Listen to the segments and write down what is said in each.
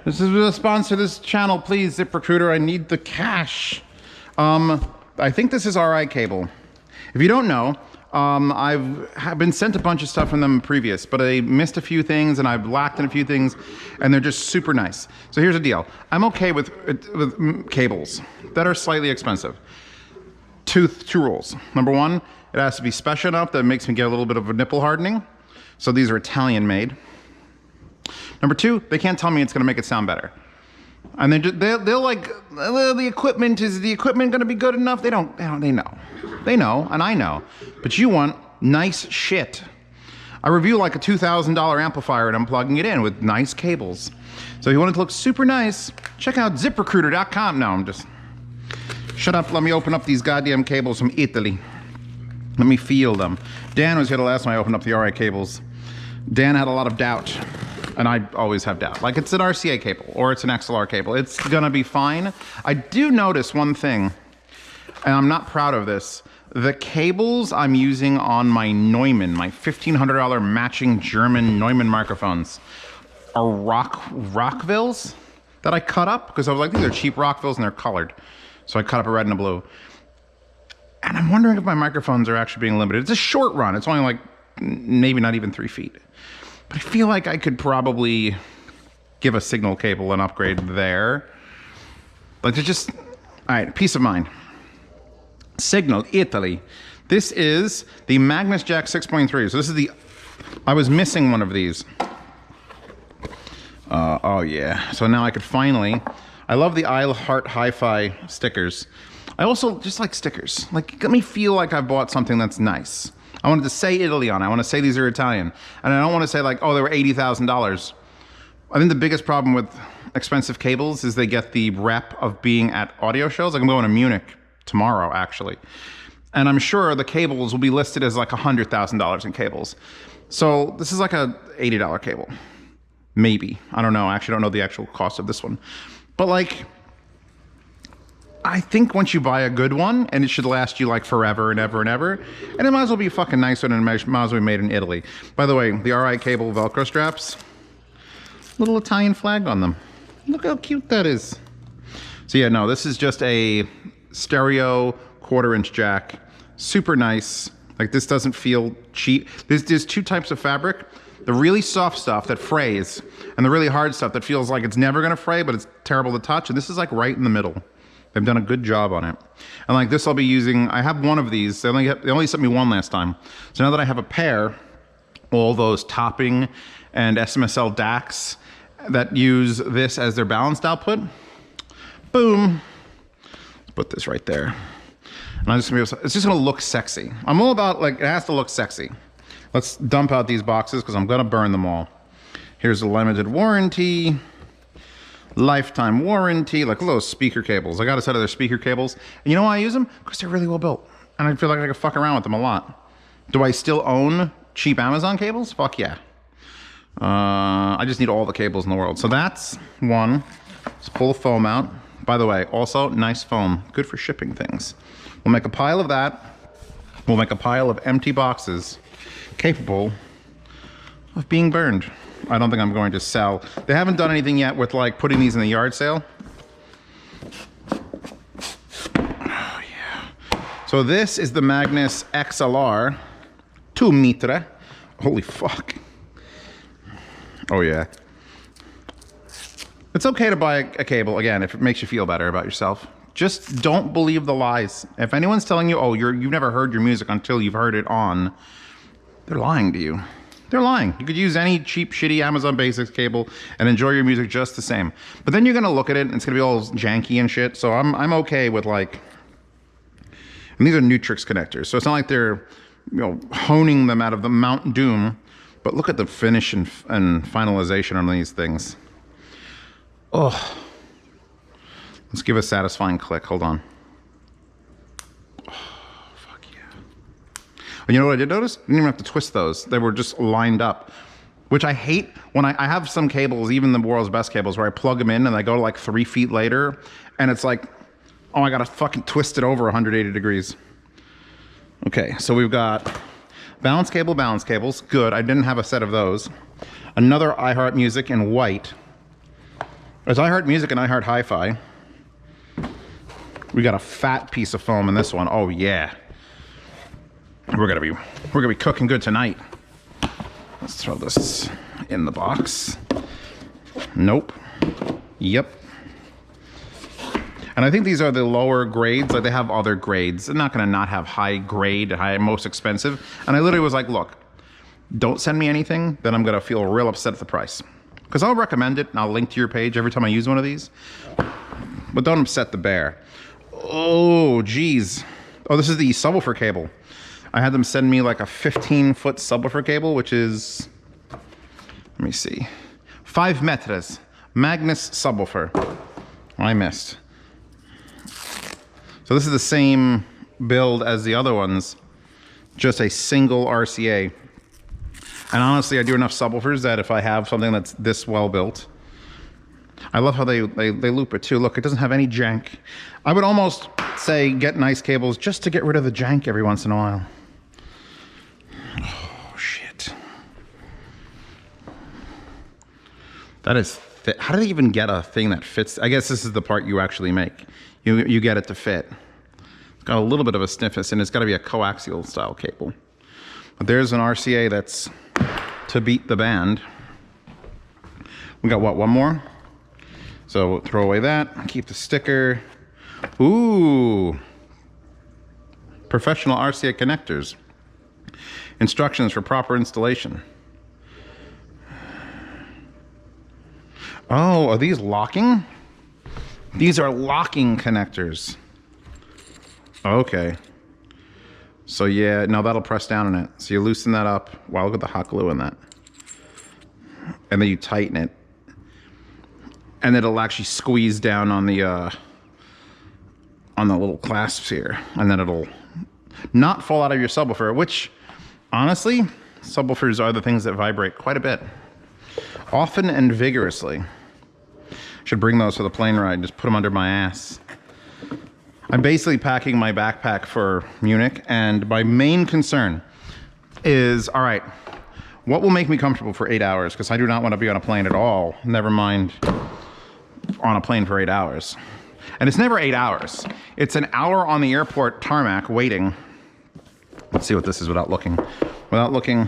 This is a sponsor of this channel, please, ZipRecruiter. I need the cash. I think this is RiCable. If you don't know, I've been sent a bunch of stuff from them previous, but I missed a few things and I've lacked in a few things, and they're just super nice. So here's the deal. I'm okay with cables that are slightly expensive. Two rules. Number one, it has to be special enough that it makes me get a little bit of a nipple hardening. So these are Italian made. Number two, they can't tell me it's gonna make it sound better. And they're like, the equipment, is the equipment gonna be good enough? They know, and I know. But you want nice shit. I review like a $2,000 amplifier and I'm plugging it in with nice cables. So if you want it to look super nice, check out ZipRecruiter.com. No, I'm just, shut up, let me open up these goddamn cables from Italy. Let me feel them. Dan was here the last time I opened up the RiCables. Dan had a lot of doubt. And I always have doubt. Like, it's an RCA cable or it's an XLR cable. It's gonna be fine. I do notice one thing, and I'm not proud of this. The cables I'm using on my Neumann, my $1,500 matching German Neumann microphones, are Rockvilles that I cut up, because I was like, these are cheap Rockvilles and they're colored. So I cut up a red and a blue. And I'm wondering if my microphones are actually being limited. It's a short run. It's only like, maybe not even 3 feet. But I feel like I could probably give a signal cable an upgrade there. Like, to just, all right, peace of mind. Signal, Italy. This is the Magnus Jack 6.3. So this is the, I was missing one of these. Oh yeah. So now I could finally, I love the I Heart Hi-Fi stickers. I also just like stickers. Like, let me feel like I bought something that's nice. I wanted to say Italy on it. I want to say these are Italian. And I don't want to say like, oh, they were $80,000. I think the biggest problem with expensive cables is they get the rep of being at audio shows. Like, I'm going to Munich tomorrow, actually. And I'm sure the cables will be listed as like $100,000 in cables. So this is like a $80 cable. Maybe. I don't know. I actually don't know the actual cost of this one. But like, I think once you buy a good one, and it should last you like forever and ever and ever, and it might as well be fucking nicer and it might as well be made in Italy. By the way, the RiCable Velcro straps, little Italian flag on them. Look how cute that is. So yeah, no, this is just a stereo 1/4-inch jack. Super nice. Like, this doesn't feel cheap. There's two types of fabric. The really soft stuff that frays, and the really hard stuff that feels like it's never gonna fray, but it's terrible to touch. And this is like right in the middle. They've done a good job on it. And like this, I'll be using, I have one of these. They only sent me one last time. So now that I have a pair, all those topping and SMSL DACs that use this as their balanced output, boom. Let's put this right there. And I'm just gonna be, it's just gonna look sexy. I'm all about, like, it has to look sexy. Let's dump out these boxes because I'm gonna burn them all. Here's a limited warranty. Lifetime warranty, like those speaker cables. I got a set of their speaker cables. And you know why I use them? Because they're really well built. And I feel like I can fuck around with them a lot. Do I still own cheap Amazon cables? Fuck yeah. I just need all the cables in the world. So that's one. Let's pull the foam out. By the way, also nice foam. Good for shipping things. We'll make a pile of that. We'll make a pile of empty boxes capable of being burned. I don't think I'm going to sell. They haven't done anything yet with like putting these in the yard sale. Oh yeah. So this is the Magnus XLR 2 meter. Holy fuck. Oh yeah. It's okay to buy a cable, again, if it makes you feel better about yourself. Just don't believe the lies. If anyone's telling you, oh, you've never heard your music until you've heard it on, they're lying to you. They're lying. You could use any cheap, shitty Amazon Basics cable and enjoy your music just the same. But then you're gonna look at it and it's gonna be all janky and shit. So I'm okay with like, and these are Nutrix connectors. So it's not like they're, you know, honing them out of the Mount Doom. But look at the finish and finalization on these things. Oh, let's give a satisfying click. Hold on. And you know what I did notice? I didn't even have to twist those. They were just lined up, which I hate when I have some cables, even the world's best cables, where I plug them in and I go to like 3 feet later and it's like, oh, I gotta fucking twist it over 180 degrees. Okay, so we've got balance cables, good. I didn't have a set of those. Another iHeart Music in white. There's iHeart Music and iHeart Hi-Fi. We got a fat piece of foam in this one. Oh yeah. We're gonna be cooking good tonight. Let's throw this in the box. Nope. Yep. And I think these are the lower grades. Like, they have other grades. They're not gonna not have high grade, most expensive. And I literally was like, look, don't send me anything, then I'm gonna feel real upset at the price. Because I'll recommend it and I'll link to your page every time I use one of these. But don't upset the bear. Oh, geez. Oh, this is the subwoofer cable. I had them send me like a 15-foot subwoofer cable, which is, let me see, 5 meters. Magnus subwoofer. I missed. So this is the same build as the other ones, just a single RCA. And honestly, I do enough subwoofers that if I have something that's this well built, I love how they loop it too. Look, it doesn't have any jank. I would almost say get nice cables just to get rid of the jank every once in a while. Oh, shit. That is thick. How do they even get a thing that fits? I guess this is the part you actually make. You get it to fit. It's got a little bit of a stiffness, and it's got to be a coaxial style cable. But there's an RCA that's to beat the band. We got what, one more? So throw away that, keep the sticker. Ooh. Professional RCA connectors. Instructions for proper installation. Oh, are these locking? These are locking connectors. Okay. So yeah, no, that'll press down on it. So you loosen that up. Wow, look at the hot glue in that. And then you tighten it. And it'll actually squeeze down on the little clasps here. And then it'll not fall out of your subwoofer, which, honestly, subwoofers are the things that vibrate quite a bit. Often and vigorously. Should bring those for the plane ride, just put them under my ass. I'm basically packing my backpack for Munich, and my main concern is, all right, what will make me comfortable for 8 hours? Because I do not want to be on a plane at all, never mind on a plane for 8 hours. And it's never 8 hours. It's an hour on the airport tarmac waiting. Let's see what this is without looking. Without looking.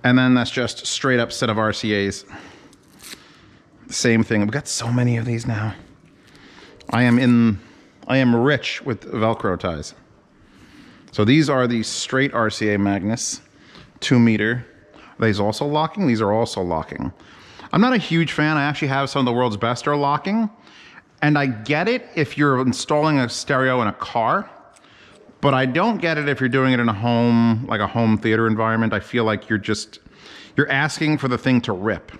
And then that's just straight up set of RCAs. Same thing. We've got so many of these now. I am rich with Velcro ties. So these are the straight RCA Magnus, 2 meter. Are these also locking? These are also locking. I'm not a huge fan. I actually have some of the world's best are locking. And I get it if you're installing a stereo in a car, but I don't get it if you're doing it in a home, like a home theater environment. I feel like you're asking for the thing to rip.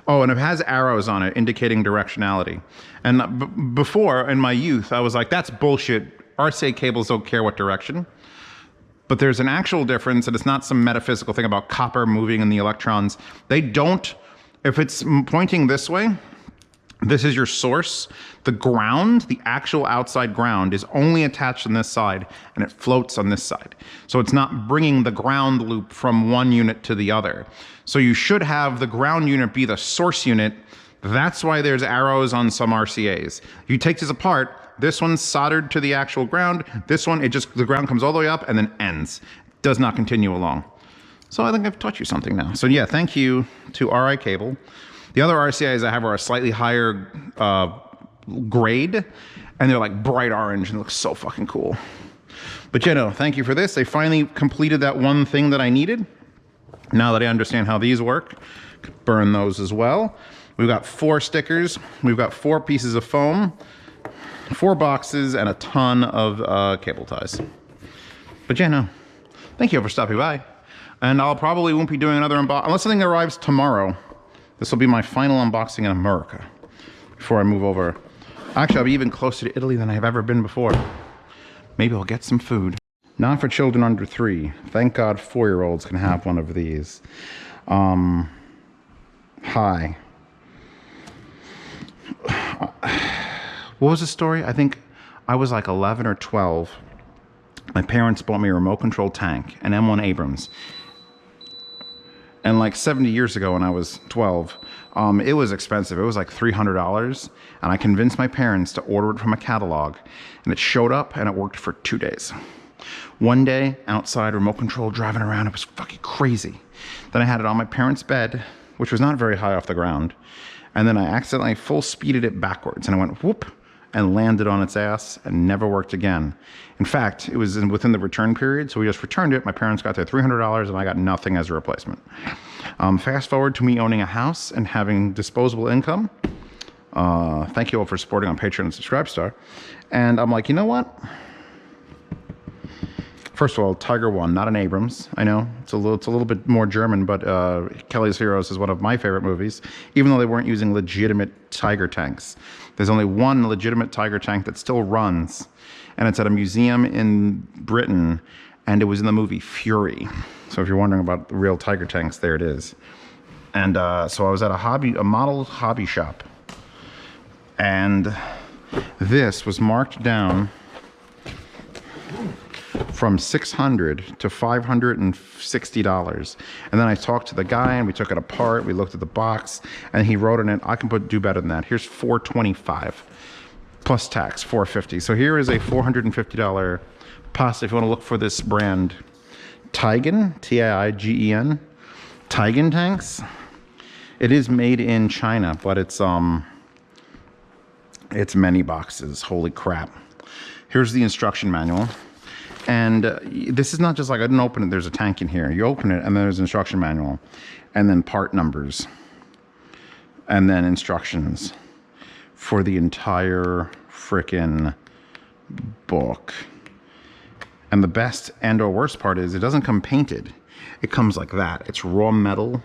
Oh, and it has arrows on it indicating directionality. And before, in my youth, I was like, that's bullshit. RCA cables don't care what direction. But there's an actual difference, and it's not some metaphysical thing about copper moving in the electrons. They don't, if it's pointing this way, this is your source. The ground, the actual outside ground, is only attached on this side, and it floats on this side. So it's not bringing the ground loop from one unit to the other. So you should have the ground unit be the source unit. That's why there's arrows on some RCAs. You take this apart, this one's soldered to the actual ground. This one, the ground comes all the way up and then ends. Does not continue along. So I think I've taught you something now. So yeah, thank you to RiCable. The other RCAs I have are a slightly higher grade, and they're like bright orange and look so fucking cool. But you know, thank you for this. They finally completed that one thing that I needed. Now that I understand how these work, could burn those as well. We've got 4 stickers. We've got 4 pieces of foam, 4 boxes, and a ton of cable ties. But yeah, no, thank you for stopping by. And I'll probably won't be doing another unboxing unless something arrives tomorrow. This will be my final unboxing in America before I move over. Actually, I'll be even closer to Italy than I've ever been before. Maybe I'll get some food. Not for children under 3. Thank God 4-year-olds can have one of these. Hi. What was the story? I think I was like 11 or 12. My parents bought me a remote control tank, an M1 Abrams. And like 70 years ago when I was 12, It was expensive. It was like $300, and I convinced my parents to order it from a catalog, and it showed up and it worked for 2 days. One day, outside, remote control, driving around, it was fucking crazy. Then I had it on my parents' bed, which was not very high off the ground, and then I accidentally full speeded it backwards, and I went whoop, and landed on its ass and never worked again. In fact, it was within the return period, so we just returned it. My parents got their $300 and I got nothing as a replacement. Fast forward to me owning a house and having disposable income. Thank you all for supporting on Patreon and Subscribestar. And I'm like, you know what? First of all, Tiger 1, not an Abrams. I know it's a little bit more German, but Kelly's Heroes is one of my favorite movies, even though they weren't using legitimate Tiger tanks. There's only one legitimate Tiger tank that still runs, and it's at a museum in Britain, and it was in the movie Fury. So if you're wondering about the real Tiger tanks, there it is. And so I was at a model hobby shop, and this was marked down from $600 to $560. And then I talked to the guy and we took it apart. We looked at the box and he wrote in it, I can do better than that. Here's $425 plus tax, $450. So here is a $450 pasta if you want to look for this brand. Tigen, T-I-I-G-E-N. Tigen tanks. It is made in China, but it's many boxes. Holy crap. Here's the instruction manual. And this is not just like, I didn't open it, there's a tank in here. You open it, and then there's an instruction manual, and then part numbers, and then instructions for the entire frickin' book. And the best and or worst part is it doesn't come painted. It comes like that. It's raw metal,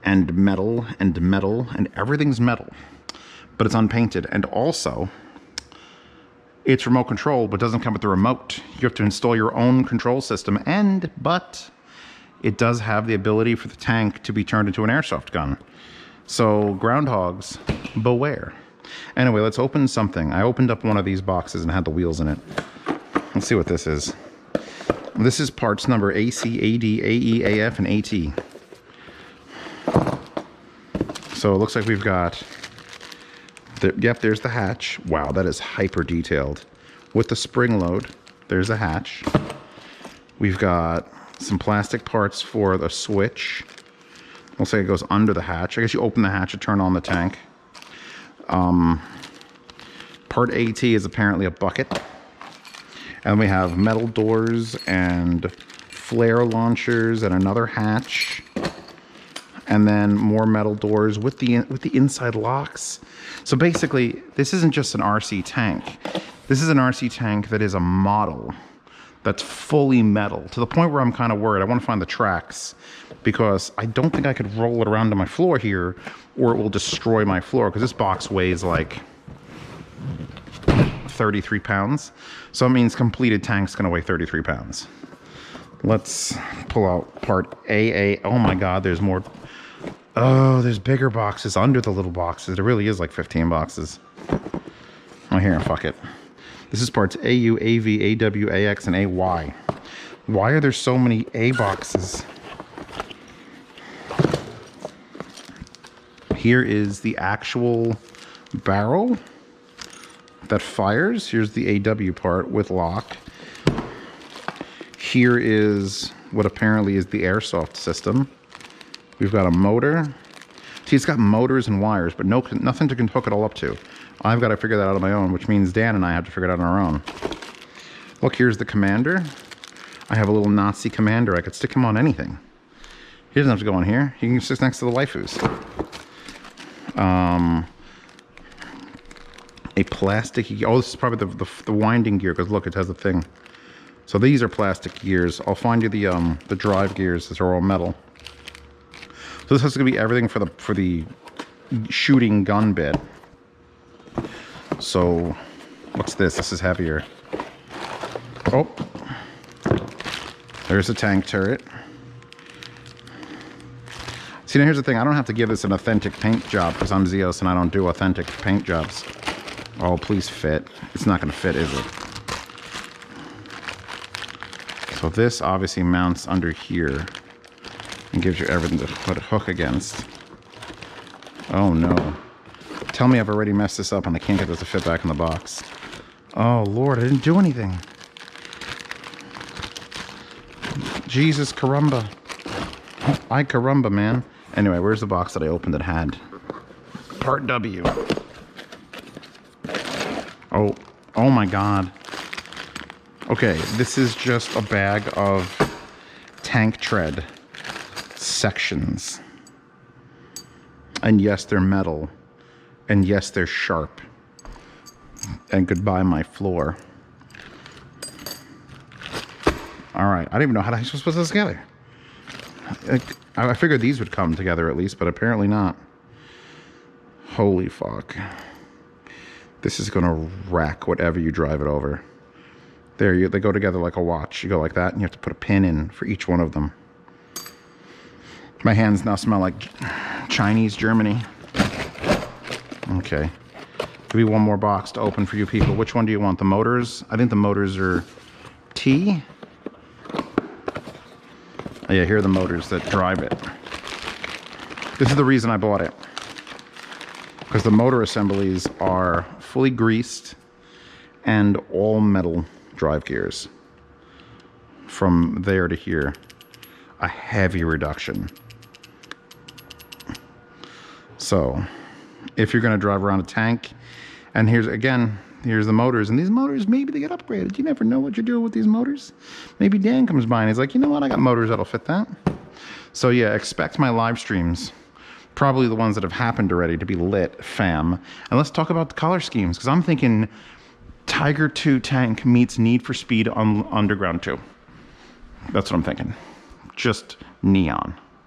and metal, and metal, and everything's metal. But it's unpainted. And also, it's remote control, but doesn't come with the remote. You have to install your own control system, but it does have the ability for the tank to be turned into an airsoft gun. So groundhogs, beware. Anyway, let's open something. I opened up one of these boxes and had the wheels in it. Let's see what this is. This is parts number AC, AD, AE, AF, and AT. So it looks like we've got... Yep, there's the hatch. Wow, that is hyper detailed. With the spring load, there's a hatch. We've got some plastic parts for the switch. Looks like it goes under the hatch. I guess you open the hatch to turn on the tank. Part AT is apparently a bucket. And we have metal doors and flare launchers and another hatch. And then more metal doors with the inside locks. So basically, this isn't just an RC tank. This is an RC tank that is a model that's fully metal, to the point where I'm kind of worried. I want to find the tracks, because I don't think I could roll it around to my floor here, or it will destroy my floor, because this box weighs like 33 pounds. So it means completed tank's going to weigh 33 pounds. Let's pull out part AA. Oh my God, there's more. Oh, there's bigger boxes under the little boxes. There really is like 15 boxes. Oh, here, fuck it. This is parts AU, AV, AW, AX, and AY. Why are there so many A boxes? Here is the actual barrel that fires. Here's the AW part with lock. Here is what apparently is the airsoft system. We've got a motor. See, it's got motors and wires, but nothing to hook it all up to. I've got to figure that out on my own, which means Dan and I have to figure it out on our own. Look, here's the commander. I have a little Nazi commander. I could stick him on anything. He doesn't have to go on here. He can sit next to the waifus. A plastic... Oh, this is probably the winding gear, because look, it has a thing. So these are plastic gears. I'll find you the drive gears. These are all metal. So this is going to be everything for the shooting gun bit. So what's this? This is heavier. Oh, there's a tank turret. See, now here's the thing. I don't have to give this an authentic paint job, because I'm Zeos and I don't do authentic paint jobs. Oh, please fit. It's not going to fit, is it? So this obviously mounts under here and gives you everything to put a hook against. Oh no. Tell me I've already messed this up and I can't get this to fit back in the box. Oh Lord, I didn't do anything. Jesus caramba. Ay caramba, man. Anyway, where's the box that I opened that had part W? Oh my God. Okay, this is just a bag of tank tread sections. And yes, they're metal. And yes, they're sharp. And goodbye, my floor. All right, I don't even know how I supposed to put this together. I figured these would come together at least, but apparently not. Holy fuck. This is gonna wreck whatever you drive it over. There, they go together like a watch. You go like that, and you have to put a pin in for each one of them. My hands now smell like Chinese Germany. Okay. Give me one more box to open for you people. Which one do you want? The motors? I think the motors are T. Oh, yeah, here are the motors that drive it. This is the reason I bought it. Because the motor assemblies are fully greased and all metal drive gears. From there to here. A heavy reduction. So, if you're going to drive around a tank, and here's the motors, and these motors, maybe they get upgraded. You never know what you're doing with these motors. Maybe Dan comes by and he's like, you know what, I got motors that'll fit that. So yeah, expect my live streams, probably the ones that have happened already, to be lit, fam. And let's talk about the color schemes, because I'm thinking Tiger 2 tank meets Need for Speed on Underground 2. That's what I'm thinking. Just neon.